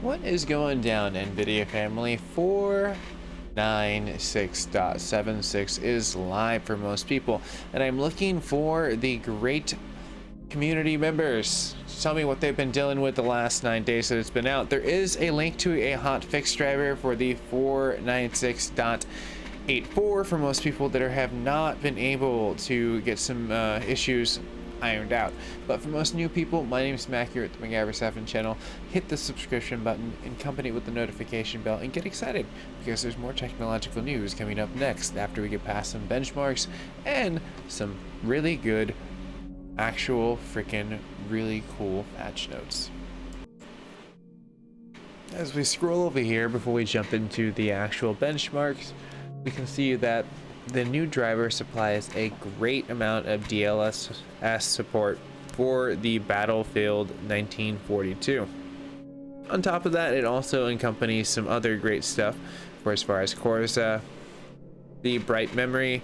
What is going down, Nvidia family? 496.76 is live for most people, and I'm looking for the great community members to tell me what they've been dealing with the last 9 days that it's been out. There is a link to a hot fix driver for the 496.84 for most people that have not been able to get some issues ironed out. But for most new people, my name is Mac here at the MacGyver7 channel. Hit the subscription button and accompany with the notification bell and get excited because there's more technological news coming up next after we get past some benchmarks and some really good, actual freaking really cool patch notes. As we scroll over here before we jump into the actual benchmarks, we can see that the new driver supplies a great amount of DLSS support for the Battlefield 1942. On top of that, it also accompanies some other great stuff for as far as cores, the bright memory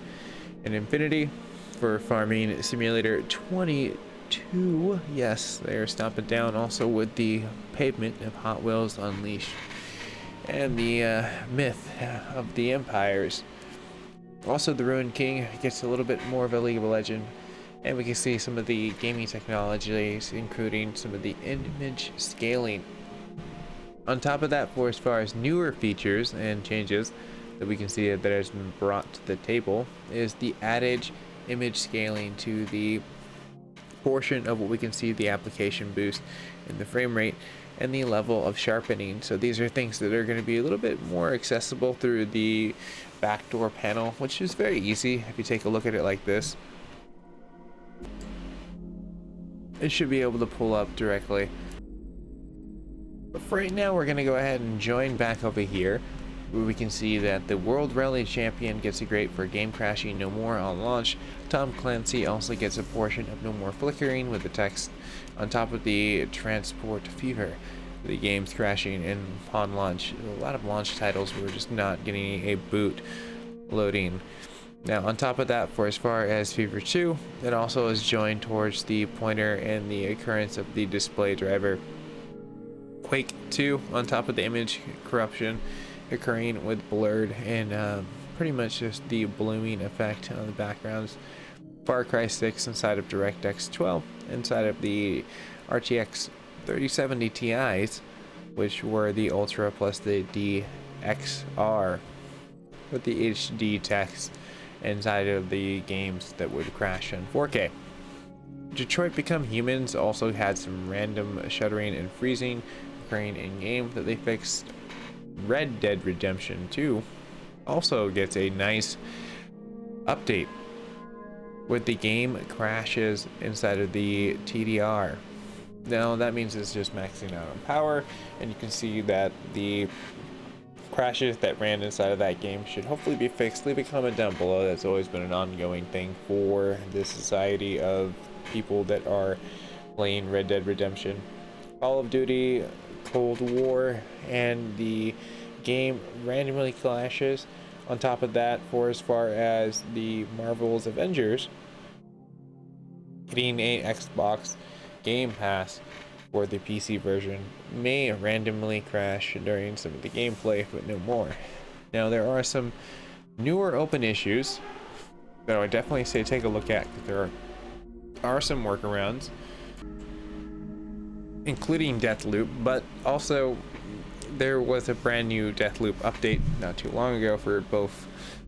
and infinity for farming simulator 22. Yes, they are stomping down also with the pavement of Hot Wheels Unleashed and the myth of the empires. Also, the Ruined King gets a little bit more of a League of Legends, and we can see some of the gaming technologies, including some of the image scaling. On top of that, for as far as newer features and changes that we can see that has been brought to the table, is the added image scaling to the portion of what we can see the application boost in the frame rate and the level of sharpening. So these are things that are going to be a little bit more accessible through the backdoor panel, which is very easy if you take a look at it like this. It should be able to pull up directly. But for right now, we're going to go ahead and join back over here where we can see that the World Rally Champion gets a grade for game crashing no more on launch. Tom Clancy also gets a portion of no more flickering with the text on top of the Transport Fever. The game's crashing and upon launch. A lot of launch titles were just not getting a boot loading. Now on top of that, for as far as Fever 2, it also is joined towards the pointer and the occurrence of the display driver. Quake 2 on top of the image corruption occurring with blurred and pretty much just the blooming effect on the backgrounds. Far Cry 6 inside of DirectX 12, inside of the RTX 3070 Ti's, which were the Ultra plus the DXR with the HD text inside of the games that would crash in 4K. Detroit Become Humans also had some random shuddering and freezing occurring in game that they fixed. Red Dead Redemption 2 also gets a nice update with the game crashes inside of the TDR. Now that means it's just maxing out on power, and you can see that the crashes that ran inside of that game should hopefully be fixed. Leave a comment down below. That's always been an ongoing thing for the society of people that are playing Red Dead Redemption. Call of Duty Cold War and the game randomly clashes. On top of that, for as far as the Marvel's Avengers getting a Xbox Game Pass for the PC version may randomly crash during some of the gameplay, but no more. Now there are some newer open issues that I would definitely say take a look at, because there are some workarounds, including Deathloop, but also there was a brand new Deathloop update not too long ago for both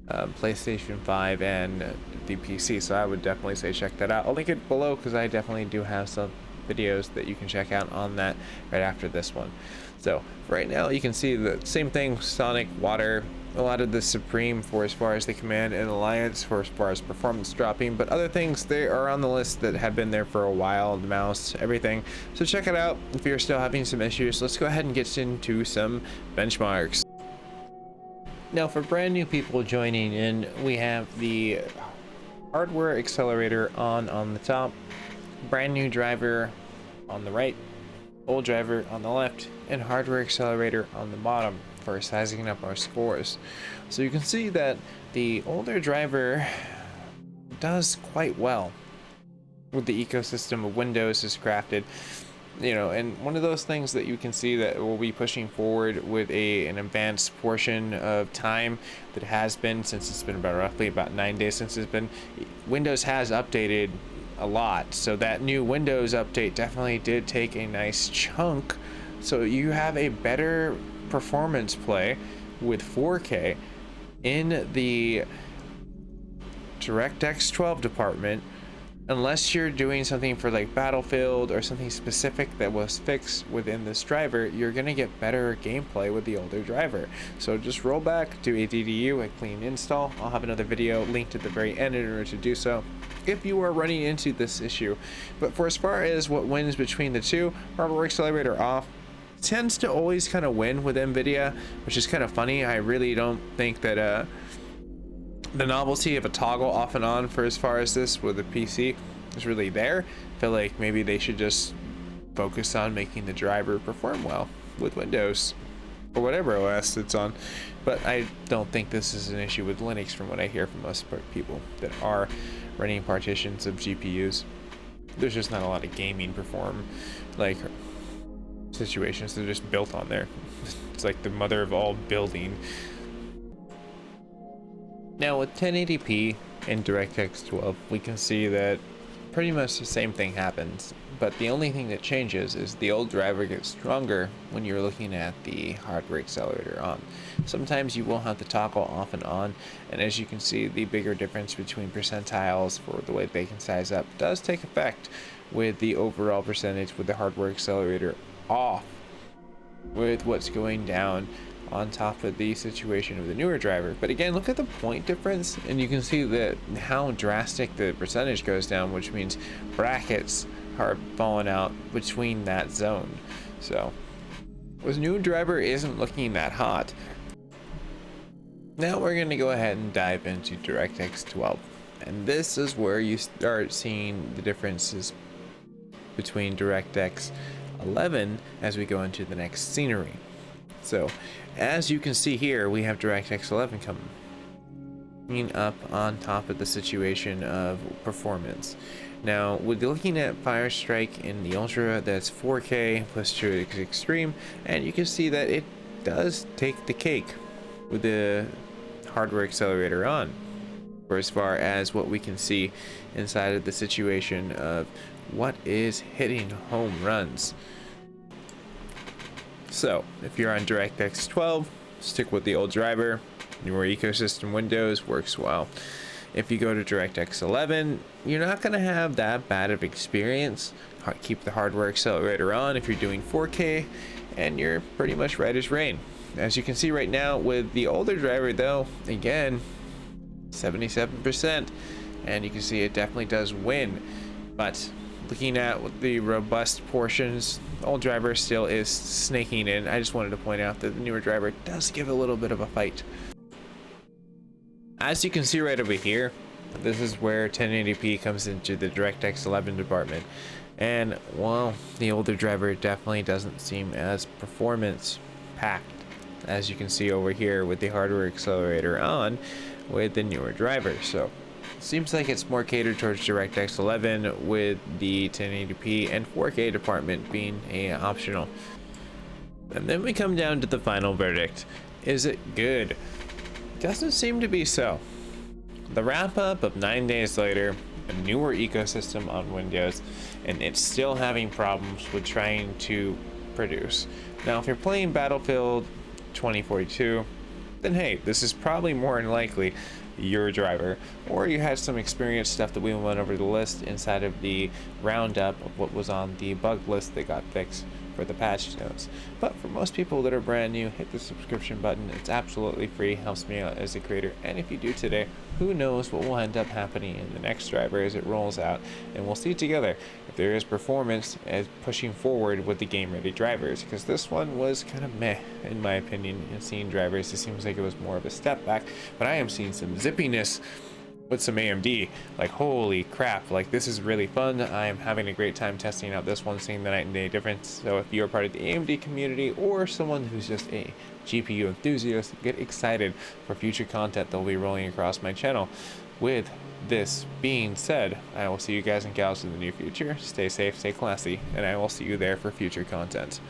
PlayStation 5 and the PC, so I would definitely say check that out. I'll link it below because I definitely do have some videos that you can check out on that right after this one. So right now you can see the same thing, Sonic, Water, a lot of the Supreme for as far as the Command and Alliance for as far as performance dropping, but other things they are on the list that have been there for a while, the mouse, everything. So check it out if you're still having some issues. Let's go ahead and get into some benchmarks. Now for brand new people joining in, we have the hardware accelerator on the top, brand new driver on the right, old driver on the left, and hardware accelerator on the bottom for sizing up our scores. So you can see that the older driver does quite well with the ecosystem of Windows is crafted. you know, and one of those things that you can see that will be pushing forward with an advanced portion of time that has been, since it's been about roughly about 9 days since it's been, Windows has updated a lot. So that new Windows update definitely did take a nice chunk. So you have a better performance play with 4K in the DirectX 12 department, unless you're doing something for like Battlefield or something specific that was fixed within this driver. You're gonna get better gameplay with the older driver. So just roll back, do a DDU, a clean install. I'll have another video linked at the very end in order to do so if you are running into this issue. But for as far as what wins between the two, hardware accelerator off tends to always kind of win with Nvidia, which is kind of funny. I really don't think that the novelty of a toggle off and on for as far as this with a PC is really there. I feel like maybe they should just focus on making the driver perform well with Windows or whatever OS it's on. But I don't think this is an issue with Linux from what I hear from most people that are running partitions of GPUs. There's just not a lot of gaming perform like situations. They're just built on there. It's like the mother of all building. Now with 1080p in DirectX 12, we can see that pretty much the same thing happens, but the only thing that changes is the old driver gets stronger when you're looking at the hardware accelerator on. Sometimes you will have the toggle off and on, and as you can see, the bigger difference between percentiles for the way they can size up does take effect with the overall percentage with the hardware accelerator off, with what's going down on top of the situation of the newer driver. But again, look at the point difference, and you can see that how drastic the percentage goes down, which means brackets are falling out between that zone. So this new driver isn't looking that hot. Now we're going to go ahead and dive into DirectX 12, and this is where you start seeing the differences between DirectX 11 as we go into the next scenery. So as you can see here, we have DirectX 11 coming up on top of the situation of performance. Now, with looking at Firestrike in the Ultra, that's 4K plus to Extreme, and you can see that it does take the cake with the hardware accelerator on, for as far as what we can see inside of the situation of what is hitting home runs. So if you're on DirectX 12, stick with the old driver. Newer ecosystem Windows works well. If you go to DirectX 11, you're not going to have that bad of experience. Keep the hardware accelerator on if you're doing 4K, and you're pretty much right as rain. As you can see right now with the older driver though, again, 77%, and you can see it definitely does win. But looking at the robust portions, the old driver still is snaking in. I just wanted to point out that the newer driver does give a little bit of a fight. As you can see right over here, this is where 1080p comes into the DirectX 11 department. And well, the older driver definitely doesn't seem as performance packed, as you can see over here with the hardware accelerator on with the newer driver. So seems like it's more catered towards DirectX 11 with the 1080p and 4K department being optional. And then we come down to the final verdict. Is it good? Doesn't seem to be so. The wrap up of 9 days later, a newer ecosystem on Windows, and it's still having problems with trying to produce. Now if you're playing Battlefield 2042, then hey, this is probably more than likely your driver, or you had some experience stuff that we went over the list inside of the roundup of what was on the bug list that got fixed for the patch notes. But for most people that are brand new, hit the subscription button. It's absolutely free, helps me out as a creator, and if you do today, who knows what will end up happening in the next driver as it rolls out, and we'll see together if there is performance as pushing forward with the game ready drivers, because this one was kind of meh in my opinion. In seeing drivers, it seems like it was more of a step back, but I am seeing some zippiness with some AMD. Like holy crap, like this is really fun. I am having a great time testing out this one, seeing the night and day difference. So if you're part of the AMD community or someone who's just a GPU enthusiast, get excited for future content that will be rolling across my channel with this being said, I will see you guys and gals in the near future. Stay safe, stay classy, and I will see you there for future content.